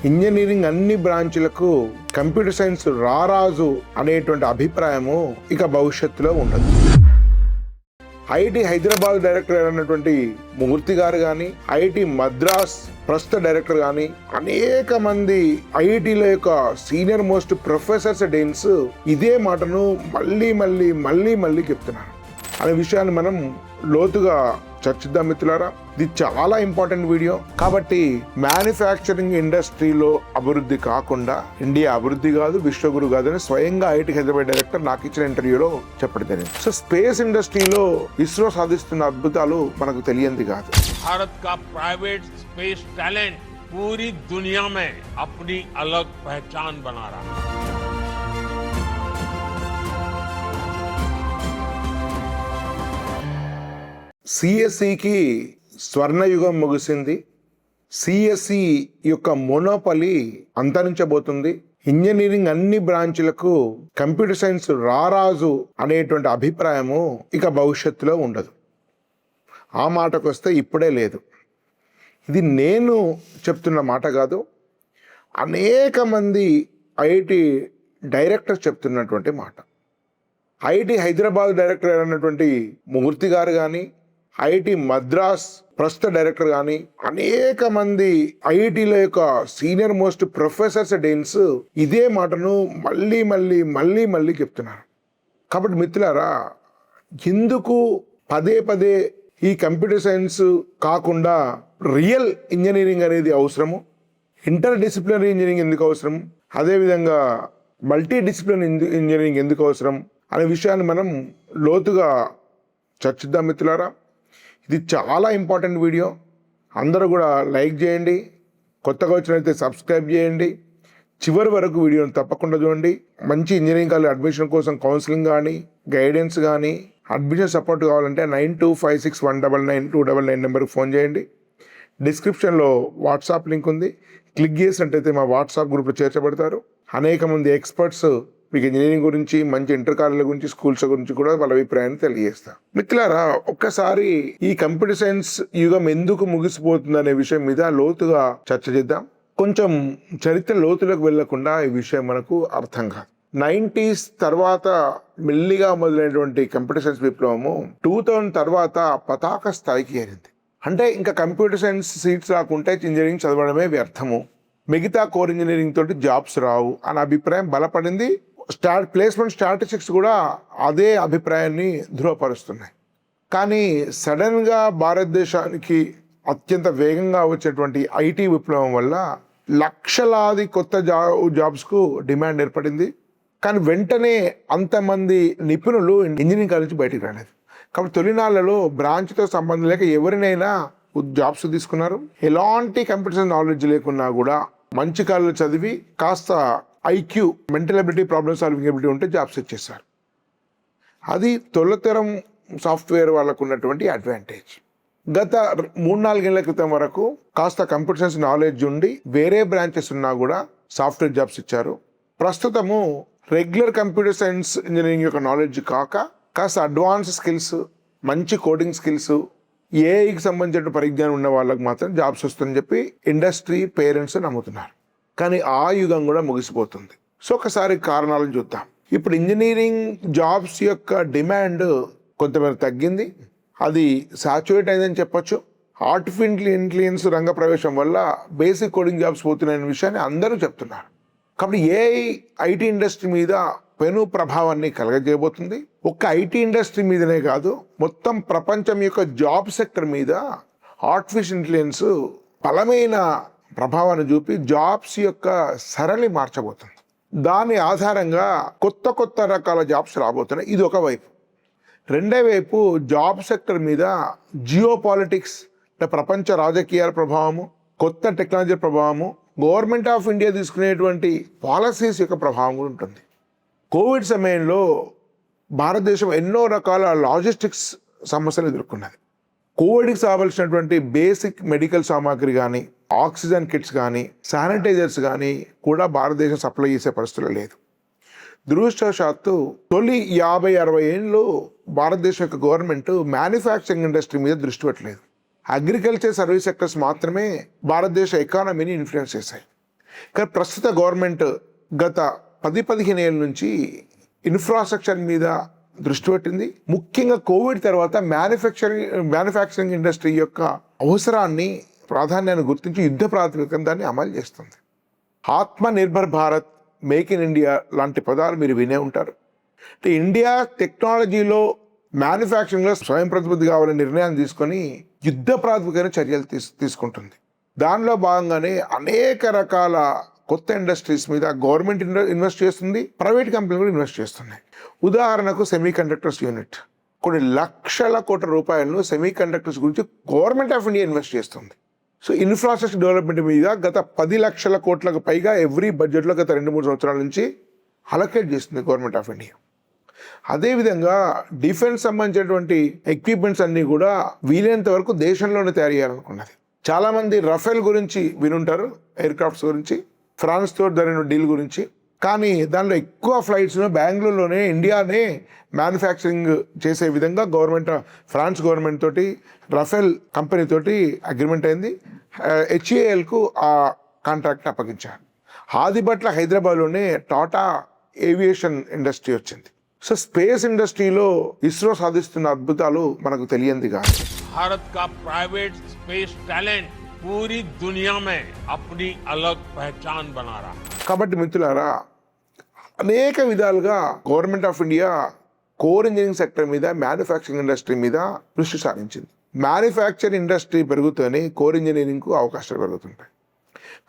Engineering అన్ని బ్రాంచ్లకు computer science రారాజు అనేటువంటి అభిప్రాయము ఇక భవిష్యత్తులో ఉండదు. ఐఐటి హైదరాబాద్ డైరెక్టర్ అయినటువంటి మూర్తి గారు కానీ, ఐఐటి మద్రాస్ ప్రస్తుత డైరెక్టర్ కానీ, అనేక మంది ఐఐటిల యొక్క సీనియర్ మోస్ట్ ప్రొఫెసర్స్ డీన్స్ ఇదే మాటను మళ్ళీ చెప్తున్నారు అనే విషయాన్ని మనం లోతుగా చర్చిద్దాం మిత్రులారా. ఇది చాలా ఇంపార్టెంట్ వీడియో కాబట్టి మ్యానుఫ్యాక్చరింగ్ ఇండస్ట్రీలో అభివృద్ధి కాకుండా ఇండియా అభివృద్ధి కాదు, విశ్వగురు కాదు అని స్వయంగా ఐఐటి హైదరాబాద్ డైరెక్టర్ నాకు ఇచ్చిన ఇంటర్వ్యూలో చెప్పడం జరిగింది. సో స్పేస్ ఇండస్ట్రీలో ఇస్రో సాధిస్తున్న అద్భుతాలు మనకు తెలియంది కాదు. భారత్ కా ప్రైవేట్ స్పేస్ టాలెంట్ పూరీ దునియా మే అప్నీ అలగ్ పహచాన్ బనా రహా है. సిఎస్సికి స్వర్ణయుగం ముగిసింది. సిఎస్సి యొక్క మోనోపలి అంతరించబోతుంది. ఇంజనీరింగ్ అన్ని బ్రాంచ్లకు కంప్యూటర్ సైన్స్ రారాజు అనేటువంటి అభిప్రాయము ఇక భవిష్యత్తులో ఉండదు. ఆ మాటకు వస్తే ఇప్పుడే లేదు. ఇది నేను చెప్తున్న మాట కాదు, అనేక మంది ఐఐటి డైరెక్టర్స్ చెప్తున్నటువంటి మాట. ఐఐటి హైదరాబాద్ డైరెక్టర్ అయినటువంటి మూర్తి గారు కానీ, ఐఐటి మద్రాస్ ప్రస్తుత డైరెక్టర్ కానీ, అనేక మంది ఐఐటిల యొక్క సీనియర్ మోస్ట్ ప్రొఫెసర్స్ డీన్స్ ఇదే మాటను మళ్ళీ చెప్తున్నారు. కాబట్టి మిత్రులారా, ఎందుకు పదే ఈ కంప్యూటర్ సైన్స్ కాకుండా రియల్ ఇంజనీరింగ్ అనేది అవసరము, ఇంటర్ డిసిప్లినరీ ఇంజనీరింగ్ ఎందుకు అవసరం, అదేవిధంగా మల్టీ డిసిప్లిన్ ఇంజనీరింగ్ ఎందుకు అవసరం అనే విషయాన్ని మనం లోతుగా చర్చిద్దాం మిత్రులారా. ఇది చాలా ఇంపార్టెంట్ వీడియో. అందరూ కూడా లైక్ చేయండి, కొత్తగా వచ్చినైతే సబ్స్క్రైబ్ చేయండి, చివరి వరకు వీడియోని తప్పకుండా చూడండి. మంచి ఇంజనీరింగ్ కాలేజ్ అడ్మిషన్ కోసం కౌన్సిలింగ్ కానీ, గైడెన్స్ కానీ, అడ్మిషన్ సపోర్ట్ కావాలంటే 9256199299 నెంబర్కి ఫోన్ చేయండి. డిస్క్రిప్షన్లో వాట్సాప్ లింక్ ఉంది, క్లిక్ చేసినట్టయితే మా వాట్సాప్ గ్రూప్లో చేర్చబడతారు. అనేక మంది ఎక్స్పర్ట్స్ మీకు ఇంజనీరింగ్ గురించి, మంచి ఇంటర్ కాలేజీల గురించి, స్కూల్స్ గురించి కూడా వాళ్ళ అభిప్రాయాన్ని తెలియజేస్తాం. మిత్రులారా, ఒక్కసారి ఈ కంప్యూటర్ సైన్స్ యుగం ఎందుకు ముగిసిపోతుంది అనే విషయం మీద లోతుగా చర్చ చేద్దాం. కొంచెం చరిత్ర లోతులకు వెళ్లకుండా ఈ విషయం మనకు అర్థం కాదు. 90s తర్వాత మెల్లిగా మొదలైనటువంటి కంప్యూటర్ సైన్స్ విప్లవము 2000 తర్వాత పతాక స్థాయికి చేరింది. అంటే ఇంకా కంప్యూటర్ సైన్స్ సీట్స్ రాకుంటే ఇంజనీరింగ్ చదవడమే వ్యర్థము, మిగతా కోర్ ఇంజనీరింగ్ తోటి జాబ్స్ రావు అనే అభిప్రాయం బలపడింది. ప్లేస్మెంట్ స్టాటిస్టిక్స్ కూడా అదే అభిప్రాయాన్ని ధృవపరుస్తున్నాయి. కానీ సడన్గా భారతదేశానికి అత్యంత వేగంగా వచ్చేటువంటి ఐటీ విప్లవం వల్ల లక్షలాది కొత్త జాబ్స్కు డిమాండ్ ఏర్పడింది. కానీ వెంటనే అంతమంది నిపుణులు ఇంజనీరింగ్ కాలేజ్ నుంచి బయటికి రాలేదు. కాబట్టి తొలినాళ్లలో బ్రాంచ్తో సంబంధం లేక ఎవరినైనా జాబ్స్ తీసుకున్నారు. ఎలాంటి కంప్యూటర్ నాలెడ్జ్ లేకున్నా కూడా మంచి కాలేజీలో చదివి కాస్త IQ, mental ability, problem solving ability ఉంటే జాబ్స్ ఇచ్చేస్తారు. అది తొలితరం సాఫ్ట్వేర్ వాళ్ళకు ఉన్నటువంటి అడ్వాంటేజ్. గత 3-4 ఏళ్ల క్రితం వరకు కాస్త కంప్యూటర్ సైన్స్ నాలెడ్జ్ ఉండి వేరే బ్రాంచెస్ ఉన్నా కూడా సాఫ్ట్వేర్ జాబ్స్ ఇచ్చారు. ప్రస్తుతము రెగ్యులర్ కంప్యూటర్ సైన్స్ ఇంజనీరింగ్ యొక్క నాలెడ్జ్ కాక కాస్త అడ్వాన్స్ స్కిల్స్, మంచి కోడింగ్ స్కిల్స్, ఏఐకి సంబంధించిన పరిజ్ఞానం ఉన్న వాళ్ళకి మాత్రం జాబ్స్ వస్తుందని చెప్పి ఇండస్ట్రీ, పేరెంట్స్ నమ్ముతున్నారు. కానీ ఆ యుగం కూడా ముగిసిపోతుంది. సో ఒకసారి కారణాలను చూద్దాం. ఇప్పుడు ఇంజనీరింగ్ జాబ్స్ యొక్క డిమాండ్ కొంతమేర తగ్గింది, అది సాచురేట్ అయిందని చెప్పొచ్చు. ఆర్టిఫిషియల్ ఇంటెలిజెన్స్ రంగ ప్రవేశం వల్ల బేసిక్ కోడింగ్ జాబ్స్ పోతున్నాయనే విషయాన్ని అందరూ చెప్తున్నారు. కాబట్టి ఏఐ ఐటీ ఇండస్ట్రీ మీద పెను ప్రభావాన్ని కలగజేయబోతుంది. ఒక్క ఐటీ ఇండస్ట్రీ మీదనే కాదు, మొత్తం ప్రపంచం యొక్క జాబ్ సెక్టర్ మీద ఆర్టిఫిషియల్ ఇంటెలిజెన్స్ బలమైన ప్రభావాన్ని చూపి జాబ్స్ యొక్క సరళి మార్చబోతుంది. దాని ఆధారంగా కొత్త రకాల జాబ్స్ రాబోతున్నాయి. ఇది ఒక వైపు. రెండో వైపు జాబ్ సెక్టర్ మీద జియో పాలిటిక్స్, ప్రపంచ రాజకీయాల ప్రభావము, కొత్త టెక్నాలజీ ప్రభావము, గవర్నమెంట్ ఆఫ్ ఇండియా తీసుకునేటువంటి పాలసీస్ యొక్క ప్రభావం కూడా ఉంటుంది. కోవిడ్ సమయంలో భారతదేశం ఎన్నో రకాల లాజిస్టిక్స్ సమస్యలు ఎదుర్కొన్నది. కోవిడ్కి కావాల్సినటువంటి బేసిక్ మెడికల్ సామాగ్రి కానీ, ఆక్సిజన్ కిట్స్ కానీ, శానిటైజర్స్ కానీ కూడా భారతదేశం సప్లై చేసే పరిస్థితులు లేదు. దురదృష్టవశాత్తు తొలి 50-60 ఏళ్ళు భారతదేశం యొక్క గవర్నమెంట్ మ్యానుఫ్యాక్చరింగ్ ఇండస్ట్రీ మీద దృష్టి పెట్టలేదు. అగ్రికల్చర్, సర్వీస్ సెక్టర్స్ మాత్రమే భారతదేశ ఎకానమీని ఇన్ఫ్లుయెన్స్ చేశాయి. కానీ ప్రస్తుత గవర్నమెంట్ గత 10-15 ఏళ్ళ నుంచి ఇన్ఫ్రాస్ట్రక్చర్ మీద దృష్టి పెట్టింది. ముఖ్యంగా కోవిడ్ తర్వాత మ్యానుఫ్యాక్చరింగ్ ఇండస్ట్రీ యొక్క అవసరాన్ని, ప్రాధాన్యాన్ని గుర్తించి యుద్ధ ప్రాతిపదికన దాన్ని అమలు చేస్తుంది. ఆత్మ nirbhar Bharat, make in India లాంటి పదాలు మీరు వినే ఉంటారు. అంటే ఇండియా టెక్నాలజీలో, మ్యానుఫ్యాక్చరింగ్లో స్వయం ప్రతిపత్తి కావాలని నిర్ణయాన్ని తీసుకొని యుద్ధ ప్రాతిపదికన చర్యలు తీసుకుంటుంది. దానిలో భాగంగానే అనేక రకాల కొత్త ఇండస్ట్రీస్ మీద గవర్నమెంట్ ఇన్వెస్ట్ చేస్తుంది, ప్రైవేట్ కంపెనీలు కూడా ఇన్వెస్ట్ చేస్తున్నాయి. ఉదాహరణకు సెమీ కండక్టర్స్ యూనిట్, కొన్ని లక్షల కోట్ల రూపాయలను సెమీ కండక్టర్స్ గురించి గవర్నమెంట్ ఆఫ్ ఇండియా ఇన్వెస్ట్ చేస్తుంది. సో ఇన్ఫ్రాస్ట్రక్చర్ డెవలప్మెంట్ మీద గత 10 లక్షల కోట్లకు పైగా ఎవ్రీ బడ్జెట్లో గత 2-3 సంవత్సరాల నుంచి అలొకేట్ చేస్తుంది గవర్నమెంట్ ఆఫ్ ఇండియా. అదేవిధంగా డిఫెన్స్ సంబంధించినటువంటి ఎక్విప్మెంట్స్ అన్నీ కూడా వీలైనంత వరకు దేశంలోనే తయారు చేయాలనుకున్నది. చాలామంది రఫేల్ గురించి వినుంటారు, ఎయిర్ క్రాఫ్ట్స్ గురించి, ఫ్రాన్స్తో జరిగిన డీల్ గురించి. కానీ దానిలో ఎక్కువ ఫ్లైట్స్ను బెంగళూరులోనే, ఇండియానే మ్యానుఫ్యాక్చరింగ్ చేసే విధంగా ఫ్రాన్స్ గవర్నమెంట్ తోటి, రఫేల్ కంపెనీ తోటి అగ్రిమెంట్ అయింది. హెచ్ఏఎల్కు ఆ కాంట్రాక్ట్ని అప్పగించారు. హాదిబట్ల హైదరాబాద్లోనే టాటా ఏవియేషన్ ఇండస్ట్రీ వచ్చింది. సో స్పేస్ ఇండస్ట్రీలో ఇస్రో సాధిస్తున్న అద్భుతాలు మనకు తెలియంది కాదు. भारत का प्राइवेट स्पेस टैलेंट पूरी दुनिया में अपनी अलग पहचान बना रहा है. కాబట్టి మిత్రులారా, అనేక విధాలుగా government of India core engineering sector మీద, మ్యానుఫ్యాక్చరింగ్ ఇండస్ట్రీ మీద దృష్టి సారించింది. మ్యానుఫ్యాక్చరింగ్ ఇండస్ట్రీ పెరుగుతూనే కోర్ ఇంజనీరింగ్కు అవకాశాలు పెరుగుతుంటాయి.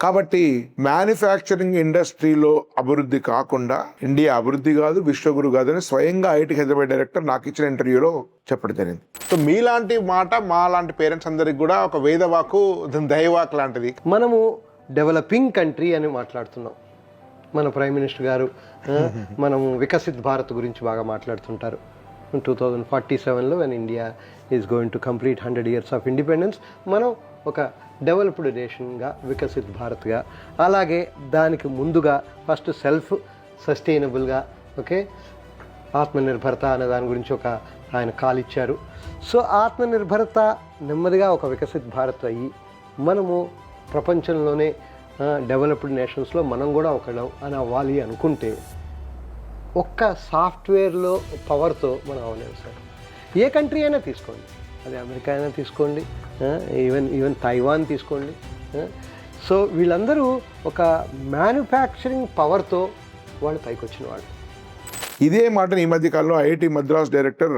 కాబట్టి మ్యానుఫ్యాక్చరింగ్ ఇండస్ట్రీలో అభివృద్ధి కాకుండా ఇండియా అభివృద్ధి కాదు, విశ్వగురు కాదని స్వయంగా ఐఐటి హైదరాబాద్ డైరెక్టర్ నాకు ఇచ్చిన ఇంటర్వ్యూలో చెప్పడం జరిగింది. సో మీలాంటి మాట మా లాంటి పేరెంట్స్ అందరికి కూడా ఒక వేదవాకు, దైవాక్ లాంటిది. మనము డెవలపింగ్ కంట్రీ అని మాట్లాడుతున్నాం. మన ప్రైమ్ మినిస్టర్ గారు మనము వికసిత్ భారత్ గురించి బాగా మాట్లాడుతుంటారు. 2047లో when India is going to complete 100 years of independence, మనం ఒక డెవలప్డ్ నేషన్గా, వికసిత్ భారత్గా, అలాగే దానికి ముందుగా ఫస్ట్ సెల్ఫ్ సస్టైనబుల్గా, ఓకే, ఆత్మనిర్భరత అనే దాని గురించి ఆయన కాల్ ఇచ్చారు. సో ఆత్మనిర్భరత నెమ్మదిగా ఒక వికసిత్ భారత్ అయ్యి మనము ప్రపంచంలోనే డెవలప్డ్ నేషన్స్లో మనం కూడా ఒకళ్ళం అని అవ్వాలి అనుకుంటే ఒక్క సాఫ్ట్వేర్లో పవర్తో మనం అవలేము సార్. ఏ కంట్రీ అయినా తీసుకోండి, అది అమెరికా అయినా తీసుకోండి, ఈవెన్ తైవాన్ తీసుకోండి. సో వీళ్ళందరూ ఒక మ్యానుఫ్యాక్చరింగ్ పవర్తో వాళ్ళు పైకి వచ్చిన వాళ్ళు. ఇదే మాటను ఈ మధ్య కాలంలో ఐఐటి మద్రాస్ డైరెక్టర్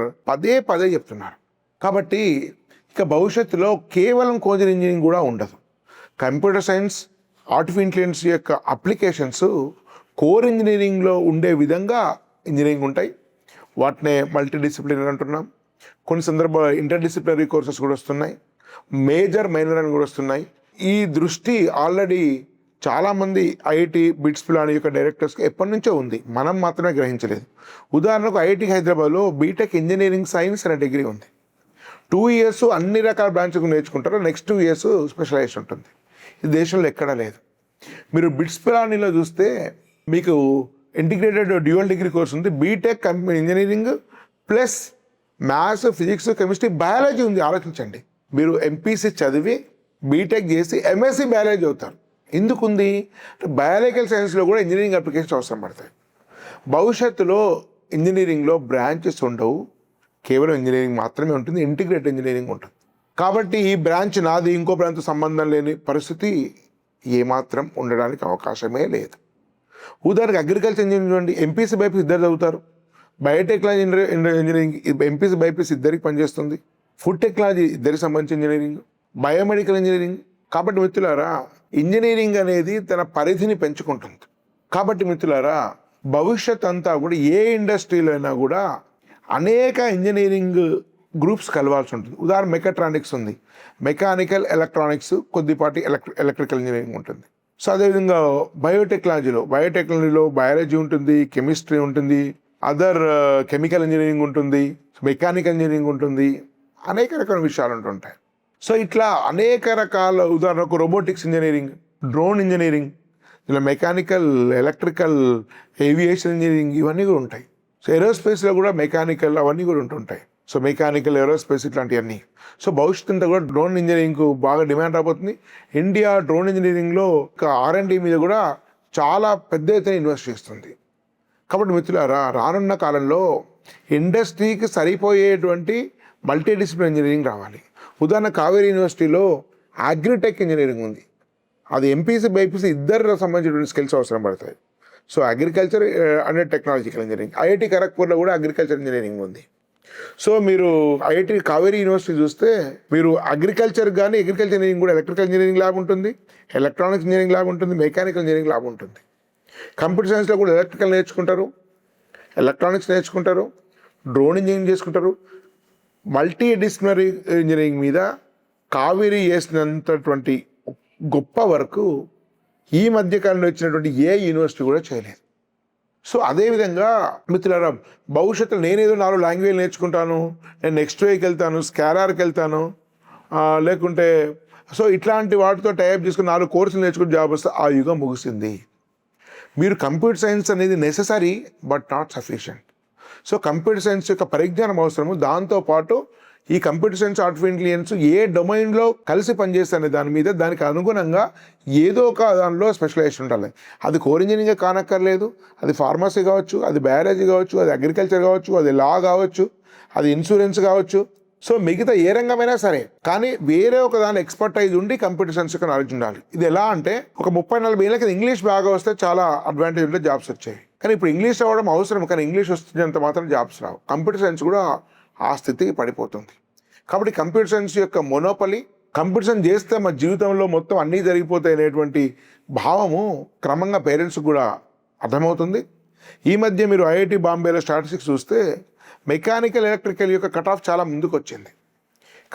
పదే చెప్తున్నారు. కాబట్టి ఇక భవిష్యత్తులో కేవలం కోర్ ఇంజనీరింగ్ కూడా ఉండదు. కంప్యూటర్ సైన్స్, ఆర్టిఫిషియల్ ఇంటెలిజెన్స్ యొక్క అప్లికేషన్స్ కోర్ ఇంజనీరింగ్లో ఉండే విధంగా ఇంజనీరింగ్ ఉంటాయి. వాటినే మల్టీ డిసిప్లినరీ అంటున్నాం. కొన్ని సందర్భాల్లో ఇంటర్ డిసిప్లినరీ కోర్సెస్ కూడా వస్తున్నాయి, మేజర్, మైనర్ అని కూడా వస్తున్నాయి. ఈ దృష్టి ఆల్రెడీ చాలామంది ఐఐటి బిట్స్ పిలాని యొక్క డైరెక్టర్స్కి ఎప్పటి నుంచో ఉంది, మనం మాత్రమే గ్రహించలేదు. ఉదాహరణకు ఐఐటి హైదరాబాద్లో బీటెక్ ఇంజనీరింగ్ సైన్స్ అనే డిగ్రీ ఉంది. 2 years అన్ని రకాల బ్రాంచ్లు నేర్చుకుంటారు, నెక్స్ట్ 2 years స్పెషలైజేషన్ ఉంటుంది. ఇది దేశంలో ఎక్కడా లేదు. మీరు బిట్స్ పిలానీలో చూస్తే మీకు ఇంటిగ్రేటెడ్ డ్యూయల్ డిగ్రీ కోర్స్ ఉంది. BTech engineering plus maths, physics, chemistry, biology ఉంది. ఆలోచించండి, మీరు ఎంపీసీ చదివి బీటెక్ చేసి ఎంఎస్సీ బయాలజీ అవుతారు. ఎందుకుంది? బయాలజికల్ సైన్స్లో కూడా ఇంజనీరింగ్ అప్లికేషన్స్ అవసరం పడతాయి. భవిష్యత్తులో ఇంజనీరింగ్లో బ్రాంచెస్ ఉండవు, కేవలం ఇంజనీరింగ్ మాత్రమే ఉంటుంది, ఇంటిగ్రేటెడ్ ఇంజనీరింగ్ ఉంటుంది. కాబట్టి ఈ బ్రాంచ్ నాది, ఇంకో బ్రాంచ్తో సంబంధం లేని పరిస్థితి ఏమాత్రం ఉండడానికి అవకాశమే లేదు. ఉదాహరణకు అగ్రికల్చర్ ఇంజనీరింగ్ చూడండి, ఎంపీసీ బైపీసీ ఇద్దరు చదువుతారు. బయోటెక్నాలజీ ఇంజనీరింగ్ ఎంపీసీ బైపీసీ ఇద్దరికి పనిచేస్తుంది. ఫుడ్ టెక్నాలజీ ఇద్దరికి సంబంధించిన ఇంజనీరింగ్, బయోమెడికల్ ఇంజనీరింగ్. కాబట్టి మిత్రులారా, ఇంజనీరింగ్ అనేది తన పరిధిని పెంచుకుంటుంది. కాబట్టి మిత్రులారా, భవిష్యత్ అంతా కూడా ఏ ఇండస్ట్రీలో అయినా కూడా అనేక ఇంజనీరింగ్ గ్రూప్స్ కలవాల్సి ఉంటుంది. ఉదాహరణ మెకాట్రానిక్స్ ఉంది, మెకానికల్, ఎలక్ట్రానిక్స్, కొద్దిపాటి ఎలక్ట్రికల్ ఇంజనీరింగ్ ఉంటుంది. సో అదేవిధంగా బయోటెక్నాలజీలో బయాలజీ ఉంటుంది, కెమిస్ట్రీ ఉంటుంది, అదర్ కెమికల్ ఇంజనీరింగ్ ఉంటుంది, మెకానికల్ ఇంజనీరింగ్ ఉంటుంది, అనేక రకాల విషయాలు ఉంటుంటాయి. సో ఇట్లా అనేక రకాల, ఉదాహరణకు రోబోటిక్స్ ఇంజనీరింగ్, డ్రోన్ ఇంజనీరింగ్, ఇలా మెకానికల్, ఎలక్ట్రికల్, ఏవియేషన్ ఇంజనీరింగ్, ఇవన్నీ కూడా ఉంటాయి. సో ఏరోస్పేస్లో కూడా మెకానికల్ అవన్నీ కూడా ఉంటుంటాయి. సో మెకానికల్, ఏరోస్పేస్ ఇట్లాంటివన్నీ. సో భవిష్యత్తు అంతా కూడా డ్రోన్ ఇంజనీరింగ్కు బాగా డిమాండ్ రాబోతుంది. ఇండియా డ్రోన్ ఇంజనీరింగ్లో R&D మీద కూడా చాలా పెద్ద ఎత్తున ఇన్వెస్ట్ చేస్తుంది. కాబట్టి మిత్రులారా, రానున్న కాలంలో ఇండస్ట్రీకి సరిపోయేటువంటి మల్టీ డిసిప్లిన్ ఇంజనీరింగ్ రావాలి. ఉదాహరణ కావేరీ యూనివర్సిటీలో అగ్రిటెక్ ఇంజనీరింగ్ ఉంది. అది ఎంపీసీ బైపీసీ ఇద్దరు సంబంధించినటువంటి స్కిల్స్ అవసరం పడతాయి. So agriculture and technological engineering. IIT ఖరగ్పూర్లో కూడా అగ్రికల్చర్ ఇంజనీరింగ్ ఉంది. సో మీరు ఐఐటి కావేరీ యూనివర్సిటీ చూస్తే మీరు అగ్రికల్చర్ కానీ అగ్రికల్చర్ ఇంజనీరింగ్ కూడా ఎలక్ట్రికల్ ఇంజనీరింగ్ ల్యాబ్ ఉంటుంది, ఎలక్ట్రానిక్స్ ఇంజనీరింగ్ ల్యాబ్ ఉంటుంది, మెకానికల్ ఇంజనీరింగ్ ల్యాబ్ ఉంటుంది. కంప్యూటర్ సైన్స్లో కూడా ఎలక్ట్రికల్ నేర్చుకుంటారు, ఎలక్ట్రానిక్స్ నేర్చుకుంటారు, డ్రోన్ ఇంజనీరింగ్ చేసుకుంటారు. మల్టీ డిసిప్లినరీ ఇంజనీరింగ్ మీద కావేరీ చేసినంతటువంటి గొప్ప వరకు ఈ మధ్యకాలంలో వచ్చినటువంటి ఏ యూనివర్సిటీ కూడా చేయలేదు. సో అదేవిధంగా మిత్రులారా, భవిష్యత్తులో నేనేదో 4 లాంగ్వేజ్ నేర్చుకుంటాను, నేను నెక్స్ట్ వేకి వెళ్తాను, స్కాలర్కి వెళ్తాను, లేకుంటే సో ఇట్లాంటి వాటితో టైప్ చేసుకుని 4 కోర్సులు నేర్చుకుని జాబ్ వస్తే ఆ యుగం ముగిసింది. మీరు కంప్యూటర్ సైన్స్ అనేది necessary but not sufficient. So computer science యొక్క పరిజ్ఞానం అవసరము. దాంతోపాటు ఈ కంప్యూటర్ సైన్స్, ఆర్టిఫిషియల్ ఇంటెలిజెన్స్ ఏ డొమైన్లో కలిసి పనిచేస్తానే దాని మీద దానికి అనుగుణంగా ఏదో ఒక దానిలో స్పెషలైజేషన్ ఉండాలి. అది కోర్ ఇంజనీరింగ్ కానక్కర్లేదు, అది ఫార్మసీ కావచ్చు, అది బయాలజీ కావచ్చు, అది అగ్రికల్చర్ కావచ్చు, అది లా కావచ్చు, అది ఇన్సూరెన్స్ కావచ్చు. సో మిగతా ఏ రంగమైనా సరే, కానీ వేరే ఒక దాని ఎక్స్పర్టైజ్ ఉండి కంప్యూటర్ సైన్స్ యొక్క నాలెడ్జ్ ఉండాలి. ఇది ఎలా అంటే ఒక 30-40 ఏళ్ళకి ఇంగ్లీష్ బాగా వస్తే చాలా అడ్వాంటేజ్ ఉంటే జాబ్స్ వచ్చాయి. కానీ ఇప్పుడు ఇంగ్లీష్ రావడం అవసరం, కానీ ఇంగ్లీష్ వస్తున్నంత మాత్రం జాబ్స్ రావు. కంప్యూటర్ సైన్స్ కూడా ఆ స్థితికి పడిపోతుంది. కాబట్టి కంప్యూటర్ సైన్స్ యొక్క మొనోపలి, కంప్యూటర్ సైన్స్ చేస్తే మా జీవితంలో మొత్తం అన్నీ జరిగిపోతాయి అనేటువంటి భావము క్రమంగా పేరెంట్స్ కూడా అర్థమవుతుంది. ఈ మధ్య మీరు ఐఐటి బాంబేలో స్టాటిస్టిక్స్ చూస్తే మెకానికల్, ఎలక్ట్రికల్ యొక్క కట్ ఆఫ్ చాలా ముందుకు వచ్చింది,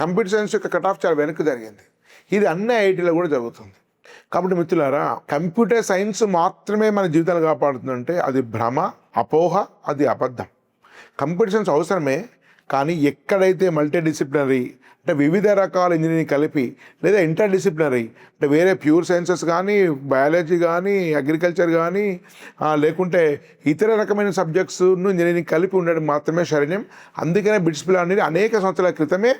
కంప్యూటర్ సైన్స్ యొక్క కట్ ఆఫ్ చాలా వెనక్కి జరిగింది. ఇది అన్ని ఐఐటీలో కూడా జరుగుతుంది. కాబట్టి మిత్రులారా, కంప్యూటర్ సైన్స్ మాత్రమే మన జీవితాలు కాపాడుతుందంటే అది భ్రమ, అపోహ, అది అబద్ధం. కంప్యూటర్ సైన్స్ అవసరమే, కానీ ఎక్కడైతే మల్టీ డిసిప్లినరీ అంటే వివిధ రకాల ఇంజనీరింగ్ కలిపి, లేదా ఇంటర్ డిసిప్లినరీ అంటే వేరే ప్యూర్ సైన్సెస్ కానీ, బయాలజీ కానీ, అగ్రికల్చర్ కానీ, లేకుంటే ఇతర రకమైన సబ్జెక్ట్స్ను ఇంజనీరింగ్ కలిపి ఉండడం మాత్రమే శరణ్యం. అందుకనే బిట్స్ పిల్ల అనేది అనేక సంవత్సరాల క్రితమే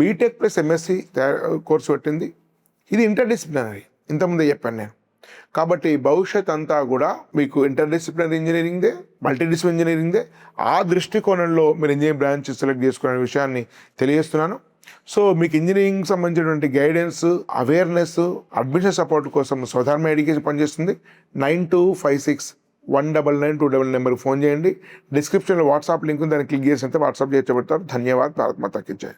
బీటెక్ ప్లస్ ఎంఎస్సి కోర్సు పెట్టింది. ఇది ఇంటర్ డిసిప్లినరీ, ఇంతకుముందే చెప్పాను నేను. కాబట్టి భవిష్యత్ అంతా కూడా మీకు ఇంటర్ డిసిప్లినరీ ఇంజనీరింగ్దే, మల్టీ డిసిప్లిన్ ఇంజనీరింగ్దే. ఆ దృష్టికోణంలో మీరు ఇంజనీరింగ్ బ్రాంచ్ సెలెక్ట్ చేసుకునే విషయాన్ని తెలియజేస్తున్నాను. సో మీకు ఇంజనీరింగ్ సంబంధించినటువంటి గైడెన్స్, అవేర్నెస్, అడ్మిషన్ సపోర్ట్ కోసం స్వధర్మ ఎడ్యుకేషన్ పనిచేస్తుంది. 9256199299 నెంబర్కి ఫోన్ చేయండి. డిస్క్రిప్షన్లో వాట్సాప్ లింక్ ఉంది, దాన్ని క్లిక్ చేసినంత వాట్సాప్ చేయబడతారు. ధన్యవాదాలు. భారత్ మాతా కీ జై.